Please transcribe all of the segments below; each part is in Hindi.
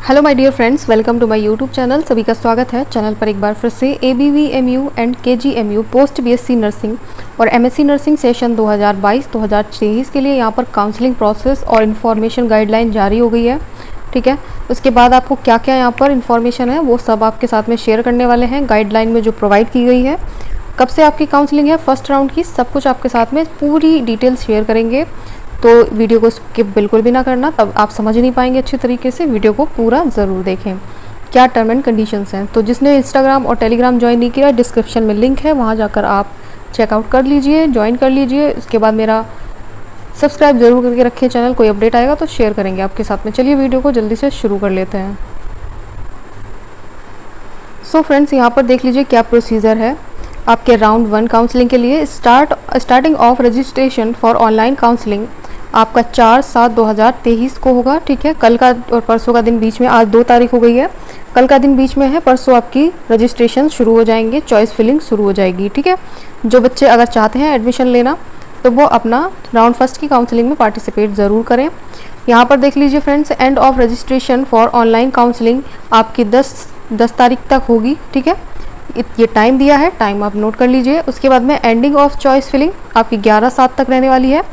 Hello my dear friends, welcome to my YouTube channel. सभी का स्वागत है चैनल पर एक बार फिर से। ABVMU and KGMU post BSc nursing और MSc नर्सिंग सेशन 2022-2023 के लिए यहाँ पर काउंसलिंग प्रोसेस और इन्फॉर्मेशन गाइडलाइन जारी हो गई है। ठीक है, उसके बाद आपको क्या क्या यहाँ पर इन्फॉर्मेशन है वो सब आपके साथ में शेयर करने वाले हैं। गाइडलाइन में जो प्रोवाइड की गई है, कब से आपकी काउंसलिंग है, फर्स्ट राउंड की, सब कुछ आपके साथ में पूरी डिटेल्स शेयर करेंगे। तो वीडियो को स्किप बिल्कुल भी ना करना, तब आप समझ नहीं पाएंगे अच्छी तरीके से। वीडियो को पूरा ज़रूर देखें। क्या टर्म एंड कंडीशंस हैं, तो जिसने इंस्टाग्राम और टेलीग्राम ज्वाइन नहीं किया, डिस्क्रिप्शन में लिंक है, वहाँ जाकर आप चेकआउट कर लीजिए, ज्वाइन कर लीजिए। उसके बाद मेरा सब्सक्राइब जरूर करके रखें चैनल। कोई अपडेट आएगा तो शेयर करेंगे आपके साथ में। चलिए वीडियो को जल्दी से शुरू कर लेते हैं। सो फ्रेंड्स, यहाँ पर देख लीजिए क्या प्रोसीजर है आपके राउंड 1 काउंसलिंग के लिए। Starting of registration for online counselling आपका 4/7/2023 को होगा। ठीक है, कल का और परसों का दिन बीच में, आज 2 तारीख हो गई है, कल का दिन बीच में है, परसों आपकी रजिस्ट्रेशन शुरू हो जाएंगे, चॉइस फिलिंग शुरू हो जाएगी। ठीक है, जो बच्चे अगर चाहते हैं एडमिशन लेना तो वो अपना राउंड 1 की काउंसलिंग में पार्टिसिपेट ज़रूर करें। यहाँ पर देख लीजिए friends, end of registration for online counselling आपकी 10 तारीख तक होगी। ठीक है, ये टाइम दिया है, टाइम आप नोट कर लीजिए। उसके बाद में एंडिंग ऑफ चॉइस फिलिंग आपकी 11/7 तक रहने वाली है।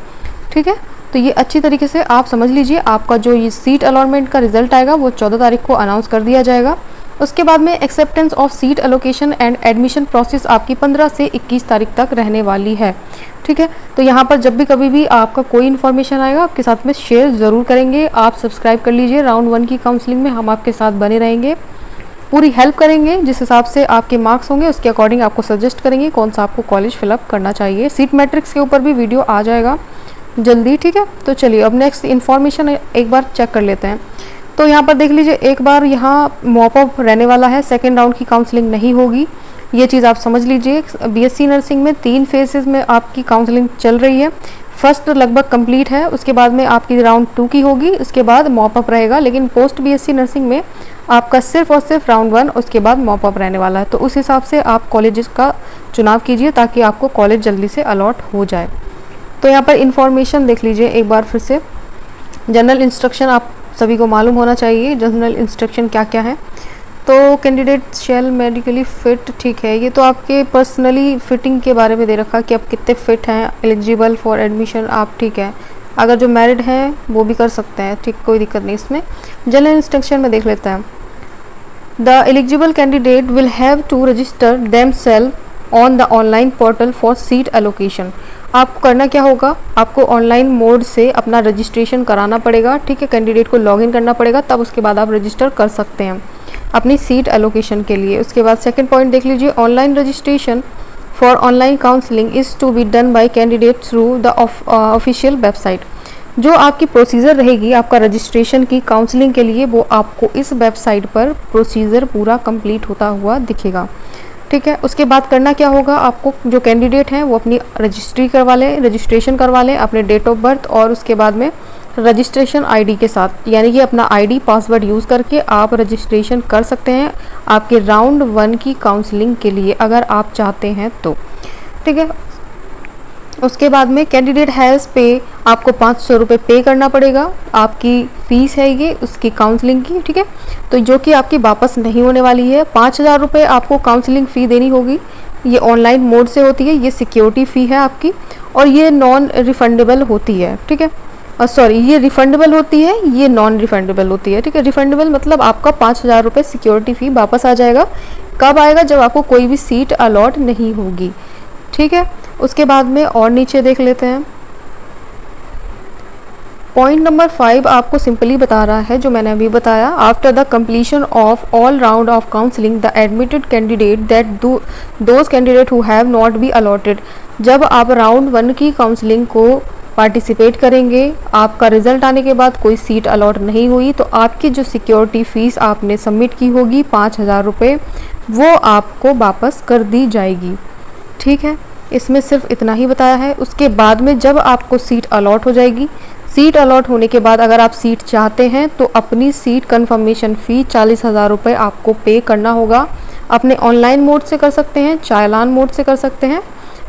ठीक है, तो ये अच्छी तरीके से आप समझ लीजिए। आपका जो ये सीट अलॉटमेंट का रिजल्ट आएगा वो 14 तारीख को अनाउंस कर दिया जाएगा। उसके बाद में acceptance of seat allocation and admission process आपकी 15 से 21 तारीख तक रहने वाली है। ठीक है, तो यहाँ पर जब भी कभी भी आपका कोई इन्फॉर्मेशन आएगा आपके साथ में शेयर ज़रूर करेंगे। आप सब्सक्राइब कर लीजिए। राउंड 1 की काउंसलिंग में हम आपके साथ बने रहेंगे, पूरी हेल्प करेंगे। जिस हिसाब से आपके मार्क्स होंगे उसके अकॉर्डिंग आपको सजेस्ट करेंगे कौन सा आपको कॉलेज फिलअप करना चाहिए। सीट मैट्रिक्स के ऊपर भी वीडियो आ जाएगा जल्दी। ठीक है, तो चलिए अब नेक्स्ट इन्फॉर्मेशन एक बार चेक कर लेते हैं। तो यहाँ पर देख लीजिए, एक बार यहाँ मॉपअप रहने वाला है, सेकेंड राउंड की काउंसलिंग नहीं होगी, ये चीज़ आप समझ लीजिए। BSc नर्सिंग में 3 फेजेस में आपकी काउंसलिंग चल रही है। फर्स्ट लगभग कंप्लीट है, उसके बाद में आपकी राउंड 2 की होगी, उसके बाद मॉपअप रहेगा। लेकिन पोस्ट BSc नर्सिंग में आपका सिर्फ और सिर्फ राउंड 1, उसके बाद मॉपअप रहने वाला है। तो उस हिसाब से आप कॉलेजेस का चुनाव कीजिए ताकि आपको कॉलेज जल्दी से अलॉट हो जाए। तो यहाँ पर इंफॉर्मेशन देख लीजिए एक बार फिर से। जनरल इंस्ट्रक्शन आप सभी को मालूम होना चाहिए, जनरल इंस्ट्रक्शन क्या क्या है। तो कैंडिडेट शेल मेडिकली फिट, ठीक है, ये तो आपके पर्सनली फिटिंग के बारे में दे रखा कि आप कितने फिट हैं, एलिजिबल फॉर एडमिशन आप। ठीक है, अगर जो मैरिड हैं वो भी कर सकते हैं, ठीक, कोई दिक्कत नहीं इसमें। जनरल इंस्ट्रक्शन में देख लेते हैं। The eligible candidate will have to register themselves on the online portal for seat allocation. आपको करना क्या होगा, आपको ऑनलाइन मोड से अपना रजिस्ट्रेशन कराना पड़ेगा। ठीक है, कैंडिडेट को लॉगिन करना पड़ेगा, तब उसके बाद आप रजिस्टर कर सकते हैं अपनी सीट एलोकेशन के लिए। उसके बाद सेकंड पॉइंट देख लीजिए, online registration for online counselling is to be done by candidate through the official website. जो आपकी प्रोसीजर रहेगी आपका रजिस्ट्रेशन की काउंसलिंग के लिए, वो आपको इस वेबसाइट पर प्रोसीजर पूरा कंप्लीट होता हुआ दिखेगा। ठीक है, उसके बाद करना क्या होगा, आपको जो कैंडिडेट हैं वो अपनी रजिस्ट्रेशन करवा लें अपने डेट ऑफ बर्थ और उसके बाद में रजिस्ट्रेशन आईडी के साथ, यानी कि अपना आईडी पासवर्ड यूज़ करके आप रजिस्ट्रेशन कर सकते हैं आपके राउंड 1 की काउंसलिंग के लिए, अगर आप चाहते हैं तो। ठीक है, उसके बाद में कैंडिडेट हैज़ पे, आपको 500 रुपये पे करना पड़ेगा। आपकी फ़ीस है ये उसकी काउंसलिंग की। ठीक है, तो जो कि आपकी वापस नहीं होने वाली है। 5000 रुपये आपको काउंसलिंग फ़ी देनी होगी। ये ऑनलाइन मोड से होती है, ये सिक्योरिटी फ़ी है आपकी, और ये नॉन रिफंडेबल होती है। ठीक है, सॉरी, ये रिफंडेबल होती है, ये नॉन रिफंडेबल होती है। ठीक है, रिफंडेबल मतलब आपका 5000 रुपये सिक्योरिटी फ़ी वापस आ जाएगा। कब आएगा, जब आपको कोई भी सीट अलॉट नहीं होगी। ठीक है, उसके बाद में और नीचे देख लेते हैं। पॉइंट नंबर 5 आपको सिंपली बता रहा है जो मैंने अभी बताया। After the completion of all round of counselling the admitted candidate that those candidate who have not be allotted. जब आप राउंड 1 की काउंसलिंग को पार्टिसिपेट करेंगे, आपका रिजल्ट आने के बाद कोई सीट अलॉट नहीं हुई, तो आपकी जो सिक्योरिटी फ़ीस आपने सबमिट की होगी 5000 रुपये, वो आपको वापस कर दी जाएगी। ठीक है, इसमें सिर्फ इतना ही बताया है। उसके बाद में जब आपको सीट अलॉट हो जाएगी, सीट अलॉट होने के बाद अगर आप सीट चाहते हैं तो अपनी सीट कंफर्मेशन फ़ी 40,000 रुपये आपको पे करना होगा। अपने ऑनलाइन मोड से कर सकते हैं, चालान मोड से कर सकते हैं,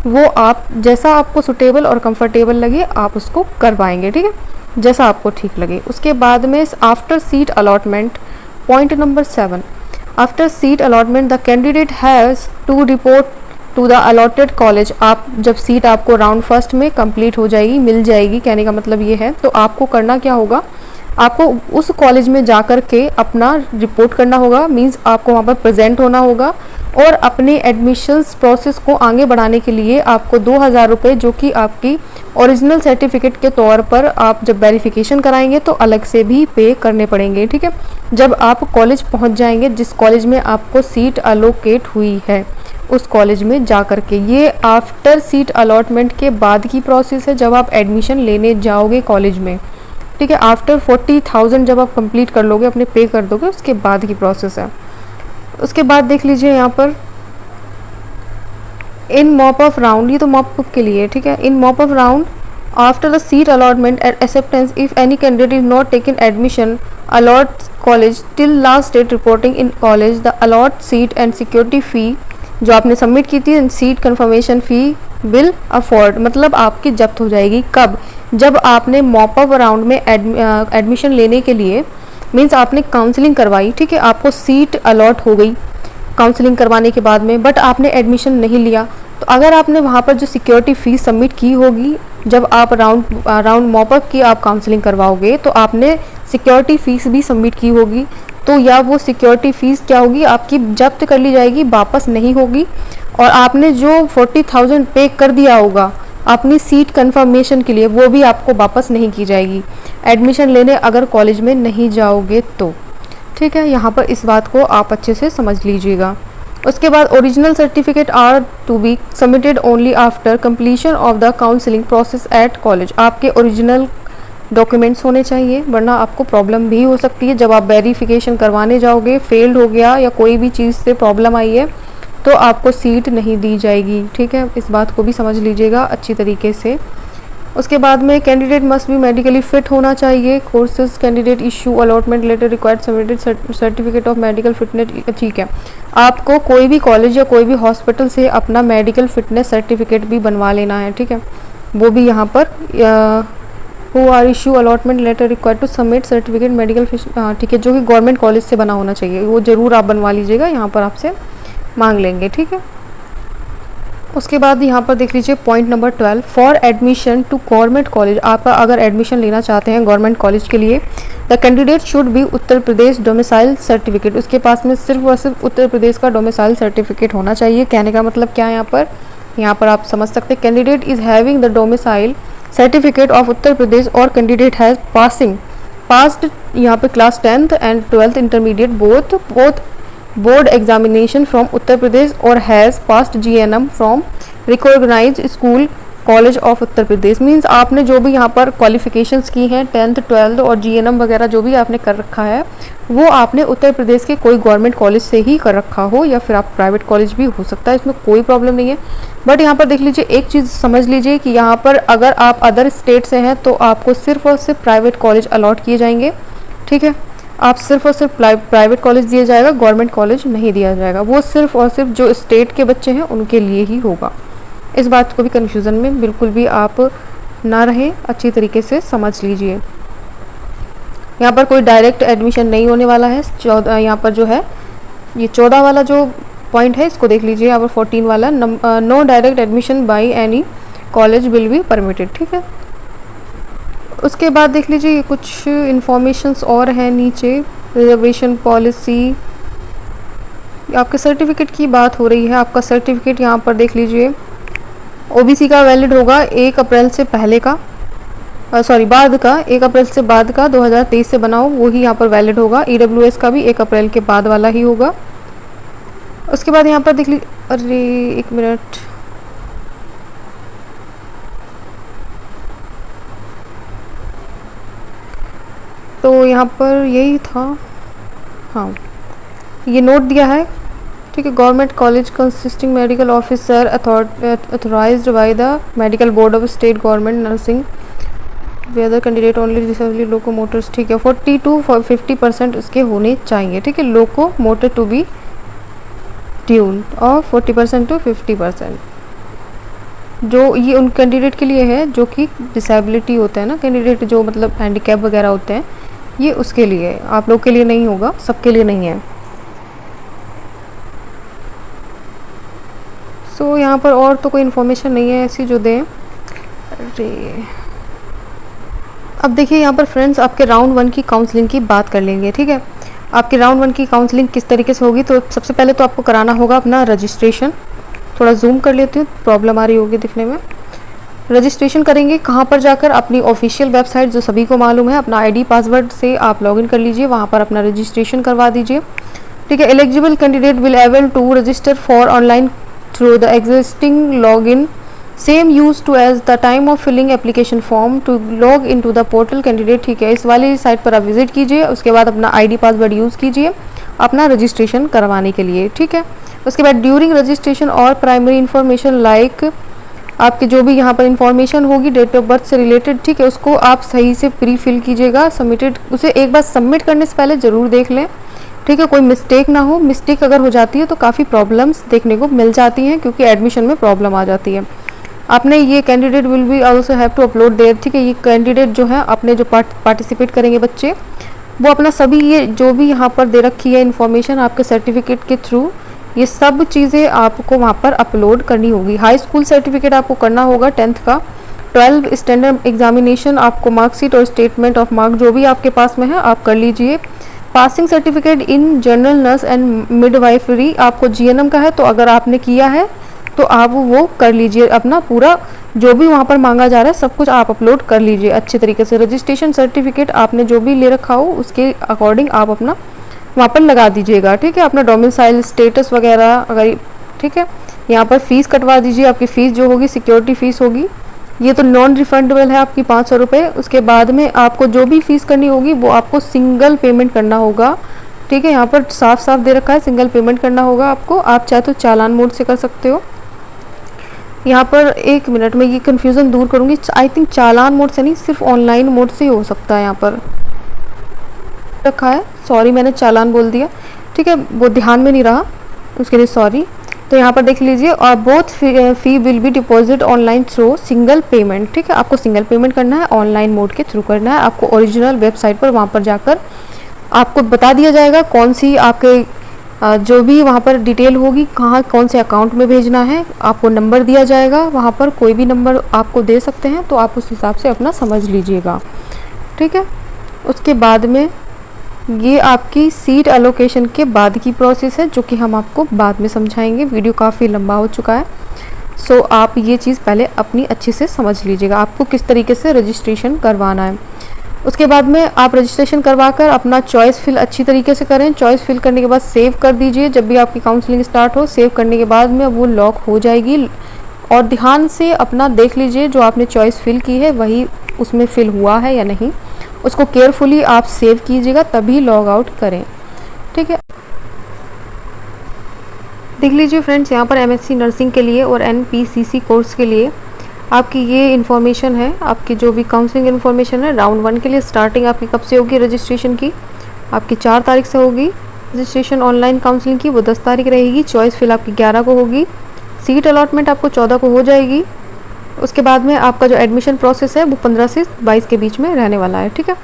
वो आप जैसा आपको सुटेबल और कंफर्टेबल लगे आप उसको करवाएंगे। ठीक है, जैसा आपको ठीक लगे। उसके बाद में after seat allotment point number 7, after seat allotment the candidate has to report to the allotted college. आप जब सीट आपको राउंड फर्स्ट में कंप्लीट हो जाएगी, मिल जाएगी, कहने का मतलब ये है, तो आपको करना क्या होगा, आपको उस कॉलेज में जा कर के अपना रिपोर्ट करना होगा, मींस आपको वहाँ पर प्रेजेंट होना होगा और अपने एडमिशन्स प्रोसेस को आगे बढ़ाने के लिए आपको 2000 रुपये, जो कि आपकी ओरिजिनल सर्टिफिकेट के तौर पर आप जब वेरिफिकेशन कराएंगे तो अलग से भी पे करने पड़ेंगे। ठीक है, जब आप कॉलेज पहुँच जाएंगे, जिस कॉलेज में आपको सीट अलोकेट हुई है उस कॉलेज में जा कर के, ये आफ्टर सीट अलॉटमेंट के बाद की प्रोसेस है, जब आप एडमिशन लेने जाओगे कॉलेज में। ठीक है, आफ्टर 40,000 जब आप कंप्लीट कर लोगे, अपने पे कर दोगे, उसके बाद की प्रोसेस है। उसके बाद देख लीजिए यहाँ पर इन मॉप ऑफ राउंड, ये तो मॉप अप के लिए, ठीक है, in mop of round after the seat allotment at acceptance if any candidate is not taken admission allot college till last date reporting in college the allot seat and security fee जो आपने सबमिट की थी, seat confirmation fee will afford, मतलब आपकी जब्त हो जाएगी। कब? जब आपने मॉप अप राउंड में एडमिशन लेने के लिए, मीन्स आपने काउंसलिंग करवाई, ठीक है, आपको सीट अलॉट हो गई काउंसलिंग करवाने के बाद में, बट आपने एडमिशन नहीं लिया, तो अगर आपने वहाँ पर जो सिक्योरिटी फ़ीस सबमिट की होगी, जब आप राउंड मॉप अप की आप काउंसलिंग करवाओगे तो आपने सिक्योरिटी फ़ीस भी सबमिट की होगी, तो या वो सिक्योरिटी फ़ीस क्या होगी, आपकी जब्त कर ली जाएगी, वापस नहीं होगी। और आपने जो 40,000 पे कर दिया होगा अपनी सीट कंफर्मेशन के लिए, वो भी आपको वापस नहीं की जाएगी एडमिशन लेने अगर कॉलेज में नहीं जाओगे तो। ठीक है, यहाँ पर इस बात को आप अच्छे से समझ लीजिएगा। उसके बाद original certificate are to be submitted only after completion of the counselling process at college. आपके ओरिजिनल डॉक्यूमेंट्स होने चाहिए, वरना आपको प्रॉब्लम भी हो सकती है। जब आप वेरिफिकेशन करवाने जाओगे, फेल्ड हो गया या कोई भी चीज़ से प्रॉब्लम आई है तो आपको सीट नहीं दी जाएगी। ठीक है, इस बात को भी समझ लीजिएगा अच्छी तरीके से। उसके बाद में candidate must be medically fit होना चाहिए। Courses candidate issue allotment letter required submitted certificate of medical fitness. ठीक है, आपको कोई भी कॉलेज या कोई भी हॉस्पिटल से अपना मेडिकल फिटनेस सर्टिफिकेट भी बनवा लेना है। ठीक है, वो भी यहाँ पर who are issue allotment letter required to submit certificate medical ठीक है, जो कि गवर्नमेंट कॉलेज से बना होना चाहिए, वो ज़रूर आप बनवा लीजिएगा, यहाँ पर आपसे मांग लेंगे। ठीक है, उसके बाद यहाँ पर देख लीजिए point number 12, for admission to government college. आप अगर एडमिशन लेना चाहते हैं गवर्नमेंट कॉलेज के लिए, the candidate should be Uttar Pradesh domicile certificate. उसके पास में सिर्फ और सिर्फ उत्तर प्रदेश का डोमिसाइल सर्टिफिकेट होना चाहिए। कहने का मतलब क्या है, यहाँ पर आप समझ सकते हैं, candidate is having the domicile certificate of Uttar Pradesh और कैंडिडेट हैज़ पास्ड यहाँ पे class 10th and 12th intermediate both board examination from Uttar Pradesh और has passed GNM from recognised school college of Uttar Pradesh. Means आपने जो भी यहाँ पर क्वालिफिकेशंस की हैं 10th 12th और GNM वगैरह जो भी आपने कर रखा है, वो आपने उत्तर प्रदेश के कोई गवर्नमेंट कॉलेज से ही कर रखा हो, या फिर आप प्राइवेट कॉलेज भी हो सकता है, इसमें कोई प्रॉब्लम नहीं है। बट यहाँ पर देख लीजिए, एक चीज़ समझ लीजिए कि यहाँ पर अगर आप अदर स्टेट से हैं तो आपको सिर्फ और सिर्फ प्राइवेट कॉलेज अलॉट किए जाएंगे। ठीक है, आप सिर्फ और सिर्फ प्राइवेट कॉलेज दिया जाएगा, गवर्नमेंट कॉलेज नहीं दिया जाएगा। वो सिर्फ और सिर्फ जो स्टेट के बच्चे हैं उनके लिए ही होगा। इस बात को भी कन्फ्यूज़न में बिल्कुल भी आप ना रहें, अच्छी तरीके से समझ लीजिए। यहाँ पर कोई डायरेक्ट एडमिशन नहीं होने वाला है। यहाँ पर जो है ये 14 वाला जो पॉइंट है इसको देख लीजिए। यहाँ पर 14 वाला, no direct admission by any college will be permitted. ठीक है, उसके बाद देख लीजिए कुछ इन्फॉर्मेशंस और हैं नीचे। रिजर्वेशन पॉलिसी, आपके सर्टिफिकेट की बात हो रही है। आपका सर्टिफिकेट यहाँ पर देख लीजिए, OBC का वैलिड होगा 1 अप्रैल से पहले का, बाद का, 1 अप्रैल से बाद का 2023 से बना हो वो ही यहाँ पर वैलिड होगा। EWS का भी 1 अप्रैल के बाद वाला ही होगा। उसके बाद यहाँ पर देख लीजिए, अरे एक मिनट, तो यहाँ पर यही था, हाँ ये नोट दिया है। ठीक है, government college consisting medical officer authorised by the medical board of state government nursing whether candidate only disably locomotors. ठीक है, 40 to 50% इसके होने चाहिए। ठीक है, लोकोमोटर टू बी ट्यून, और 40% to 50% जो ये उन कैंडिडेट के लिए है जो कि डिसेबिलिटी होता है ना, कैंडिडेट जो मतलब हैंडीकैप वगैरह होते हैं, ये उसके लिए है, आप लोग के लिए नहीं होगा, सबके लिए नहीं है। सो यहाँ पर और तो कोई इन्फॉर्मेशन नहीं है ऐसी जो दें। अरे अब देखिए यहाँ पर फ्रेंड्स, आपके राउंड 1 की काउंसलिंग की बात कर लेंगे, ठीक है। आपके राउंड 1 की काउंसलिंग किस तरीके से होगी, तो सबसे पहले तो आपको कराना होगा अपना रजिस्ट्रेशन। थोड़ा जूम कर लेती हूँ, प्रॉब्लम आ रही होगी दिखने में। रजिस्ट्रेशन करेंगे कहाँ पर जाकर, अपनी ऑफिशियल वेबसाइट जो सभी को मालूम है, अपना आईडी पासवर्ड से आप लॉगिन कर लीजिए, वहाँ पर अपना रजिस्ट्रेशन करवा दीजिए, ठीक है। Eligible candidate will able to register for online through the existing login same use to as the time of filling application form to log in to the portal candidate, ठीक है। इस वाली साइट पर आप विजिट कीजिए, उसके बाद अपना आईडी पासवर्ड यूज़ कीजिए अपना रजिस्ट्रेशन करवाने के लिए, ठीक है। उसके बाद ड्यूरिंग रजिस्ट्रेशन और प्राइमरी इंफॉर्मेशन लाइक आपके जो भी यहाँ पर इंफॉर्मेशन होगी डेट ऑफ बर्थ से रिलेटेड, ठीक है, उसको आप सही से प्री फिल कीजिएगा। सबमिटेड उसे एक बार सबमिट करने से पहले ज़रूर देख लें, ठीक है, कोई मिस्टेक ना हो। मिस्टेक अगर हो जाती है तो काफ़ी प्रॉब्लम्स देखने को मिल जाती हैं, क्योंकि एडमिशन में प्रॉब्लम आ जाती है। आपने ये candidate will be also have to upload there, ठीक है। ये कैंडिडेट जो है अपने जो पार्टिसिपेट करेंगे बच्चे, वो अपना सभी ये जो भी यहाँ पर दे रखी है इन्फॉर्मेशन आपके सर्टिफिकेट के थ्रू, ये सब चीज़ें आपको वहाँ पर अपलोड करनी होगी। हाई स्कूल सर्टिफिकेट आपको करना होगा 10th का, 12 स्टैंडर्ड एग्जामिनेशन आपको मार्कशीट और स्टेटमेंट ऑफ मार्क जो भी आपके पास में है आप कर लीजिए। Passing certificate in general nurse and midwifery आपको जीएनएम का है, तो अगर आपने किया है तो आप वो कर लीजिए। अपना पूरा जो भी वहाँ पर मांगा जा रहा है सब कुछ आप अपलोड कर लीजिए अच्छे तरीके से। रजिस्ट्रेशन सर्टिफिकेट आपने जो भी ले रखा हो उसके अकॉर्डिंग आप अपना वहाँ पर लगा दीजिएगा, ठीक है। अपना डोमिसाइल स्टेटस वगैरह अगर, ठीक है। यहाँ पर फ़ीस कटवा दीजिए, आपकी फ़ीस जो होगी सिक्योरिटी फ़ीस होगी, ये तो नॉन रिफंडेबल है आपकी 500 रुपये। उसके बाद में आपको जो भी फ़ीस करनी होगी वो आपको सिंगल पेमेंट करना होगा, ठीक है। यहाँ पर साफ साफ दे रखा है सिंगल पेमेंट करना होगा आपको। आप चाहे तो चालान मोड से कर सकते हो। यहाँ पर एक मिनट में ये कन्फ्यूज़न दूर करूँगी, आई थिंक चालान मोड से नहीं, सिर्फ ऑनलाइन मोड से ही हो सकता है। यहाँ पर रखा है, सॉरी मैंने चालान बोल दिया, ठीक है, वो ध्यान में नहीं रहा, उसके लिए सॉरी। तो यहाँ पर देख लीजिए, और both fee will be deposit online through single payment, ठीक है। आपको सिंगल पेमेंट करना है, ऑनलाइन मोड के थ्रू करना है। आपको ओरिजिनल वेबसाइट पर वहाँ पर जाकर आपको बता दिया जाएगा कौन सी आपके जो भी वहाँ पर डिटेल होगी, कहाँ कौन से अकाउंट में भेजना है, आपको नंबर दिया जाएगा। वहाँ पर कोई भी नंबर आपको दे सकते हैं, तो आप उस हिसाब से अपना समझ लीजिएगा, ठीक है। उसके बाद में ये आपकी सीट एलोकेशन के बाद की प्रोसेस है, जो कि हम आपको बाद में समझाएंगे। वीडियो काफ़ी लंबा हो चुका है, सो आप ये चीज़ पहले अपनी अच्छे से समझ लीजिएगा आपको किस तरीके से रजिस्ट्रेशन करवाना है। उसके बाद में आप रजिस्ट्रेशन करवाकर अपना चॉइस फिल अच्छी तरीके से करें। चॉइस फिल करने के बाद सेव कर दीजिए। जब भी आपकी काउंसलिंग स्टार्ट हो, सेव करने के बाद में वो लॉक हो जाएगी। और ध्यान से अपना देख लीजिए जो आपने चॉइस फिल की है वही उसमें फिल हुआ है या नहीं, उसको केयरफुली आप सेव कीजिएगा, तभी लॉग आउट करें, ठीक है। देख लीजिए फ्रेंड्स, यहाँ पर एमएससी नर्सिंग के लिए और एनपीसीसी कोर्स के लिए आपकी ये इन्फॉर्मेशन है। आपकी जो भी काउंसलिंग इन्फॉर्मेशन है राउंड 1 के लिए स्टार्टिंग आपकी कब से होगी रजिस्ट्रेशन की, आपकी 4 तारीख से होगी रजिस्ट्रेशन ऑनलाइन काउंसलिंग की, वो 10 तारीख रहेगी। चॉइस फिल आपकी 11 को होगी। सीट अलॉटमेंट आपको 14 को हो जाएगी। उसके बाद में आपका जो एडमिशन प्रोसेस है वो 15 से 22 के बीच में रहने वाला है, ठीक है।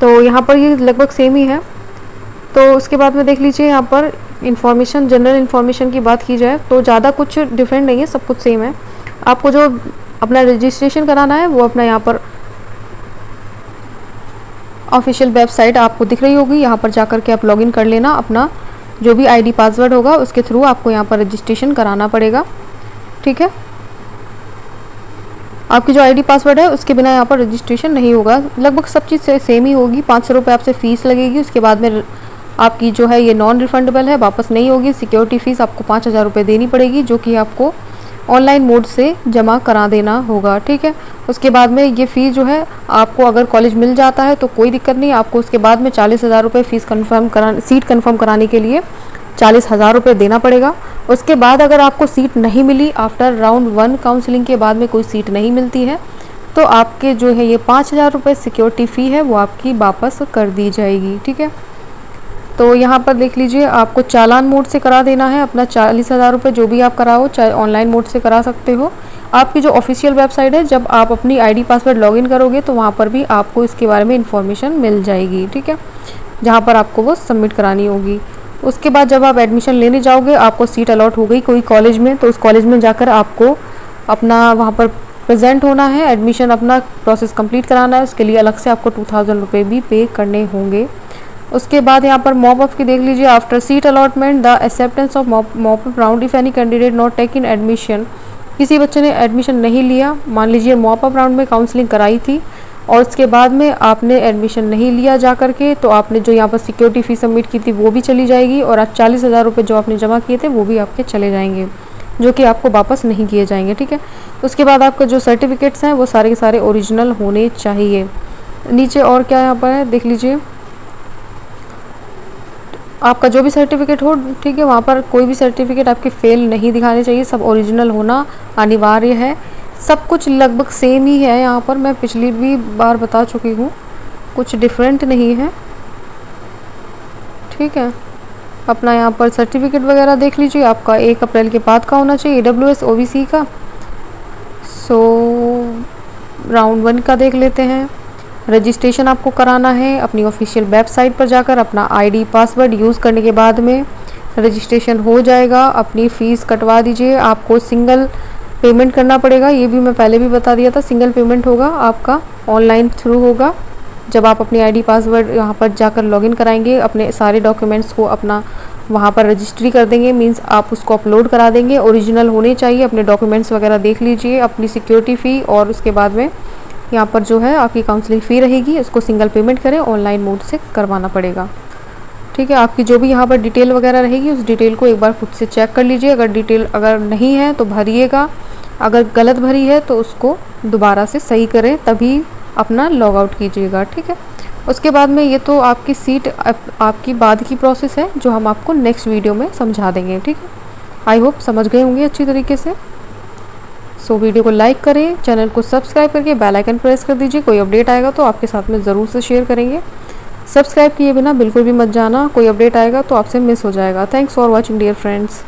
तो यहाँ पर ये लगभग सेम ही है। तो उसके बाद में देख लीजिए, यहाँ पर इंफॉर्मेशन, जनरल इन्फॉर्मेशन की बात की जाए तो ज़्यादा कुछ डिफरेंट नहीं है, सब कुछ सेम है। आपको जो अपना रजिस्ट्रेशन कराना है वो अपना यहाँ पर ऑफिशियल वेबसाइट आपको दिख रही होगी, यहाँ पर जाकर के आप लॉगिन कर लेना। अपना जो भी आईडी पासवर्ड होगा उसके थ्रू आपको यहाँ पर रजिस्ट्रेशन कराना पड़ेगा, ठीक है। आपकी जो आईडी पासवर्ड है उसके बिना यहाँ पर रजिस्ट्रेशन नहीं होगा। लगभग सब चीज़ सेम ही होगी। 500 रुपये आपसे फ़ीस लगेगी। उसके बाद में आपकी जो है ये नॉन रिफंडेबल है, वापस नहीं होगी। सिक्योरिटी फ़ीस आपको 5000 रुपये देनी पड़ेगी, जो कि आपको ऑनलाइन मोड से जमा करा देना होगा, ठीक है। उसके बाद में ये फ़ीस जो है आपको अगर कॉलेज मिल जाता है तो कोई दिक्कत नहीं, आपको उसके बाद में 40,000 रुपये फ़ीस सीट कन्फर्म कराने के लिए 40,000 रुपये देना पड़ेगा। उसके बाद अगर आपको सीट नहीं मिली, आफ्टर राउंड 1 काउंसलिंग के बाद में कोई सीट नहीं मिलती है, तो आपके जो है ये 5,000 रुपये सिक्योरिटी फ़ी है वो आपकी वापस कर दी जाएगी, ठीक है। तो यहाँ पर देख लीजिए, आपको चालान मोड से करा देना है अपना 40,000 रुपये, जो भी आप कराओ, चाहे ऑनलाइन मोड से करा सकते हो। आपकी जो ऑफिशियल वेबसाइट है, जब आप अपनी आईडी पासवर्ड लॉगिन करोगे तो वहाँ पर भी आपको इसके बारे में इन्फॉर्मेशन मिल जाएगी, ठीक है, जहाँ पर आपको वो सबमिट करानी होगी। उसके बाद जब आप एडमिशन लेने जाओगे, आपको सीट अलॉट हो गई कोई कॉलेज में, तो उस कॉलेज में जाकर आपको अपना वहाँ पर प्रेजेंट होना है, एडमिशन अपना प्रोसेस कंप्लीट कराना है। उसके लिए अलग से आपको 2000 रुपये भी पे करने होंगे। उसके बाद यहाँ पर मॉप अप की देख लीजिए। After seat allotment the acceptance of mop up round if any candidate not taken admission, किसी बच्चे ने एडमिशन नहीं लिया, मान लीजिए मॉप अप राउंड में काउंसलिंग कराई थी और उसके बाद में आपने एडमिशन नहीं लिया जा करके, तो आपने जो यहाँ पर सिक्योरिटी फीस सबमिट की थी वो भी चली जाएगी और आज 40,000 रुपये जो आपने जमा किए थे वो भी आपके चले जाएंगे, जो कि आपको वापस नहीं किए जाएंगे, ठीक है। उसके बाद आपका जो सर्टिफिकेट्स हैं वो सारे के सारे ओरिजिनल होने चाहिए। नीचे और क्या यहाँ पर है देख लीजिए, आपका जो भी सर्टिफिकेट हो, ठीक है, वहाँ पर कोई भी सर्टिफिकेट आपके फेल नहीं दिखाने चाहिए, सब ओरिजिनल होना अनिवार्य है। सब कुछ लगभग सेम ही है यहाँ पर, मैं पिछली भी बार बता चुकी हूँ, कुछ डिफरेंट नहीं है, ठीक है। अपना यहाँ पर सर्टिफिकेट वगैरह देख लीजिए, आपका 1 अप्रैल के बाद का होना चाहिए, AWS OBC का। सो राउंड 1 का देख लेते हैं। रजिस्ट्रेशन आपको कराना है अपनी ऑफिशियल वेबसाइट पर जाकर, अपना आईडी पासवर्ड यूज़ करने के बाद में रजिस्ट्रेशन हो जाएगा। अपनी फ़ीस कटवा दीजिए, आपको सिंगल पेमेंट करना पड़ेगा, ये भी मैं पहले भी बता दिया था। सिंगल पेमेंट होगा आपका, ऑनलाइन थ्रू होगा। जब आप अपनी आईडी पासवर्ड यहाँ पर जाकर लॉगिन कराएंगे, अपने सारे डॉक्यूमेंट्स को अपना वहाँ पर रजिस्ट्री कर देंगे, मींस आप उसको अपलोड करा देंगे। ओरिजिनल होने चाहिए, अपने डॉक्यूमेंट्स वगैरह देख लीजिए, अपनी सिक्योरिटी फ़ी और उसके बाद में यहाँ पर जो है आपकी काउंसलिंग फ़ी रहेगी, उसको सिंगल पेमेंट करें, ऑनलाइन मोड से करवाना पड़ेगा, ठीक है। आपकी जो भी यहाँ पर डिटेल वगैरह रहेगी उस डिटेल को एक बार खुद से चेक कर लीजिए। अगर डिटेल अगर नहीं है तो भरिएगा, अगर गलत भरी है तो उसको दोबारा से सही करें, तभी अपना लॉग आउट कीजिएगा, ठीक है। उसके बाद में ये तो आपकी सीट आपकी बाद की प्रोसेस है, जो हम आपको नेक्स्ट वीडियो में समझा देंगे, ठीक है। आई होप समझ गए होंगे अच्छी तरीके से। सो वीडियो को लाइक करें, चैनल को सब्सक्राइब करके बेल आइकन प्रेस कर दीजिए, कोई अपडेट आएगा तो आपके साथ में ज़रूर से शेयर करेंगे। सब्सक्राइब किए बिना बिल्कुल भी मत जाना, कोई अपडेट आएगा तो आपसे मिस हो जाएगा। Thanks for watching dear friends.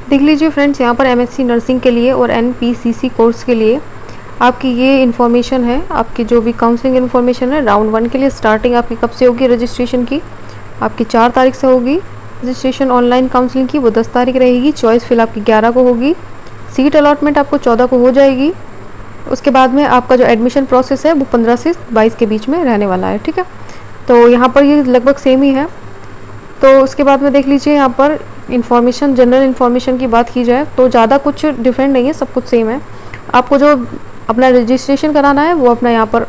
देख लीजिए फ्रेंड्स, यहाँ पर MSc नर्सिंग के लिए और NPCC कोर्स के लिए आपकी ये इन्फॉर्मेशन है। आपकी जो भी काउंसलिंग इन्फॉर्मेशन है, राउंड 1 के लिए स्टार्टिंग आपकी कब से होगी रजिस्ट्रेशन की, आपकी 4 तारीख से होगी रजिस्ट्रेशन ऑनलाइन काउंसलिंग की, वो 10 तारीख रहेगी। चॉइस फिल आपकी 11 को होगी। सीट अलॉटमेंट आपको 14 को हो जाएगी। उसके बाद में आपका जो एडमिशन प्रोसेस है वो 15 से 22 के बीच में रहने वाला है, ठीक है। तो यहाँ पर ये लगभग सेम ही है। तो उसके बाद में देख लीजिए, यहाँ पर इंफॉर्मेशन, जनरल इन्फॉर्मेशन की बात की जाए तो ज़्यादा कुछ डिफरेंट नहीं है, सब कुछ सेम है। आपको जो अपना रजिस्ट्रेशन कराना है वो अपना यहाँ पर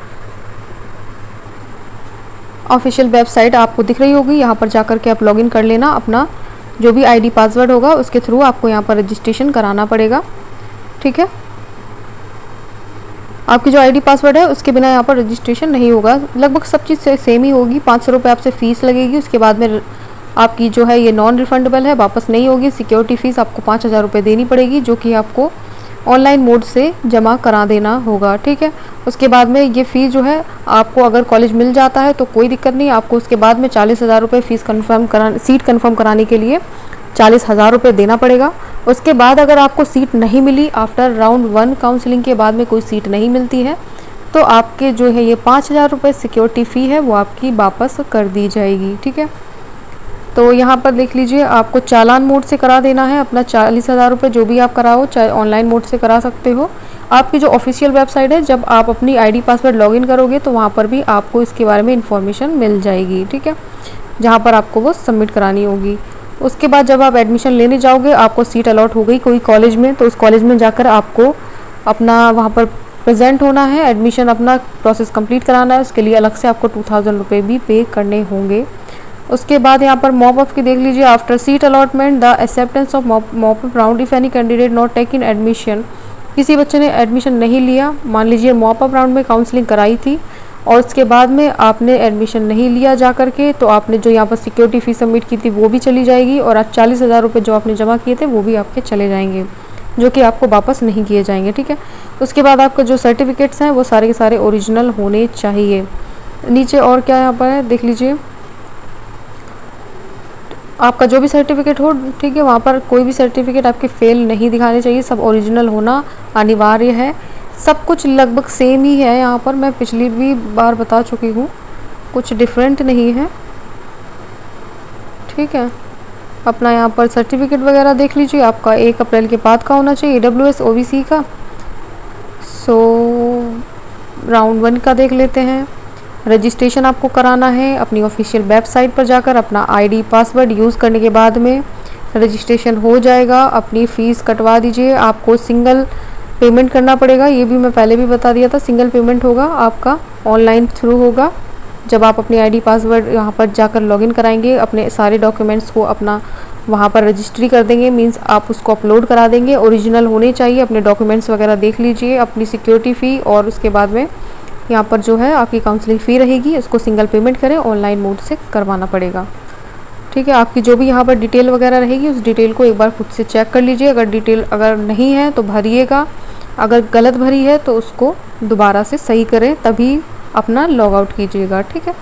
ऑफिशियल वेबसाइट आपको दिख रही होगी, यहाँ पर जाकर के आप लॉगिन कर लेना। अपना जो भी आईडी पासवर्ड होगा उसके थ्रू आपको यहाँ पर रजिस्ट्रेशन कराना पड़ेगा, ठीक है। आपकी जो आईडी पासवर्ड है उसके बिना यहाँ पर रजिस्ट्रेशन नहीं होगा। लगभग सब चीज़ सेम ही होगी। 500 रुपये आपसे फ़ीस लगेगी। उसके बाद में आपकी जो है ये नॉन रिफंडेबल है, वापस नहीं होगी। सिक्योरिटी फ़ीस आपको 5000 रुपये देनी पड़ेगी, जो कि आपको ऑनलाइन मोड से जमा करा देना होगा, ठीक है। उसके बाद में ये फ़ीस जो है आपको अगर कॉलेज मिल जाता है तो कोई दिक्कत नहीं, आपको उसके बाद में 40,000 रुपये फ़ीस सीट कन्फर्म कराने के लिए 40,000 रुपये देना पड़ेगा। उसके बाद अगर आपको सीट नहीं मिली, आफ्टर राउंड 1 काउंसलिंग के बाद में कोई सीट नहीं मिलती है, तो आपके जो है ये 5000 रुपये सिक्योरिटी फ़ी है वो आपकी वापस कर दी जाएगी, ठीक है। तो यहाँ पर देख लीजिए, आपको चालान मोड से करा देना है अपना 40,000 रुपये, जो भी आप कराओ, चाहे ऑनलाइन मोड से करा सकते हो। आपकी जो ऑफिशियल वेबसाइट है, जब आप अपनी आईडी पासवर्ड लॉगिन करोगे तो वहाँ पर भी आपको इसके बारे में इन्फॉर्मेशन मिल जाएगी, ठीक है, जहाँ पर आपको वो सबमिट करानी होगी। उसके बाद जब आप एडमिशन लेने जाओगे, आपको सीट अलॉट हो गई कोई कॉलेज में, तो उस कॉलेज में जाकर आपको अपना वहाँ पर प्रेजेंट होना है, एडमिशन अपना प्रोसेस कंप्लीट कराना है। उसके लिए अलग से आपको 2000 रुपये भी पे करने होंगे। उसके बाद यहाँ पर मॉप अप की देख लीजिए। After seat allotment the acceptance of mop up round if any candidate not taken admission, किसी बच्चे ने एडमिशन नहीं लिया, मान लीजिए मॉप अप राउंड में काउंसलिंग कराई थी और उसके बाद में आपने एडमिशन नहीं लिया जा करके, तो आपने जो यहाँ पर सिक्योरिटी फ़ीस सबमिट की थी वो भी चली जाएगी और आज 40,000 रुपये जो आपने जमा किए थे वो भी आपके चले जाएंगे, जो कि आपको वापस नहीं किए जाएंगे, ठीक है। उसके बाद आपका जो सर्टिफिकेट्स हैं वो सारे के सारे ओरिजिनल होने चाहिए। नीचे और क्या यहाँ पर है देख लीजिए, आपका जो भी सर्टिफिकेट हो, ठीक है, वहाँ पर कोई भी सर्टिफिकेट आपके फेल नहीं दिखाने चाहिए, सब ओरिजिनल होना अनिवार्य है। सब कुछ लगभग सेम ही है यहाँ पर, मैं पिछली भी बार बता चुकी हूँ, कुछ डिफरेंट नहीं है, ठीक है। अपना यहाँ पर सर्टिफिकेट वगैरह देख लीजिए, आपका 1 अप्रैल के बाद का होना चाहिए AWS OBC का। सो राउंड 1 का देख लेते हैं। रजिस्ट्रेशन आपको कराना है अपनी ऑफिशियल वेबसाइट पर जाकर, अपना आईडी पासवर्ड यूज़ करने के बाद में रजिस्ट्रेशन हो जाएगा। अपनी फ़ीस कटवा दीजिए, आपको सिंगल पेमेंट करना पड़ेगा, ये भी मैं पहले भी बता दिया था। सिंगल पेमेंट होगा आपका, ऑनलाइन थ्रू होगा। जब आप अपनी आईडी पासवर्ड यहाँ पर जाकर लॉगिन कराएंगे, अपने सारे डॉक्यूमेंट्स को अपना वहाँ पर रजिस्ट्री कर देंगे, मींस आप उसको अपलोड करा देंगे। ओरिजिनल होने चाहिए, अपने डॉक्यूमेंट्स वगैरह देख लीजिए, अपनी सिक्योरिटी फ़ी, और उसके बाद में यहाँ पर जो है आपकी काउंसलिंग फ़ी रहेगी, उसको सिंगल पेमेंट करें, ऑनलाइन मोड से करवाना पड़ेगा, ठीक है। आपकी जो भी यहाँ पर डिटेल वगैरह रहेगी, उस डिटेल को एक बार खुद से चेक कर लीजिए। अगर डिटेल अगर नहीं है तो भरिएगा, अगर गलत भरी है तो उसको दोबारा से सही करें, तभी अपना लॉग आउट कीजिएगा, ठीक है।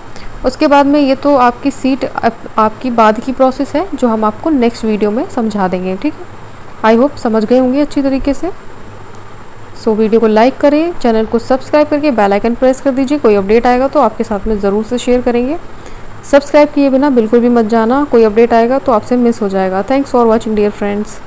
उसके बाद में ये तो आपकी सीट आपकी बाद की प्रोसेस है, जो हम आपको नेक्स्ट वीडियो में समझा देंगे, ठीक है। आई होप समझ गए होंगे अच्छी तरीके से। सो वीडियो को लाइक करें, चैनल को सब्सक्राइब करके बेल आइकन प्रेस कर दीजिए, कोई अपडेट आएगा तो आपके साथ में ज़रूर से शेयर करेंगे। सब्सक्राइब किए बिना बिल्कुल भी मत जाना, कोई अपडेट आएगा तो आपसे मिस हो जाएगा। Thanks for watching dear friends.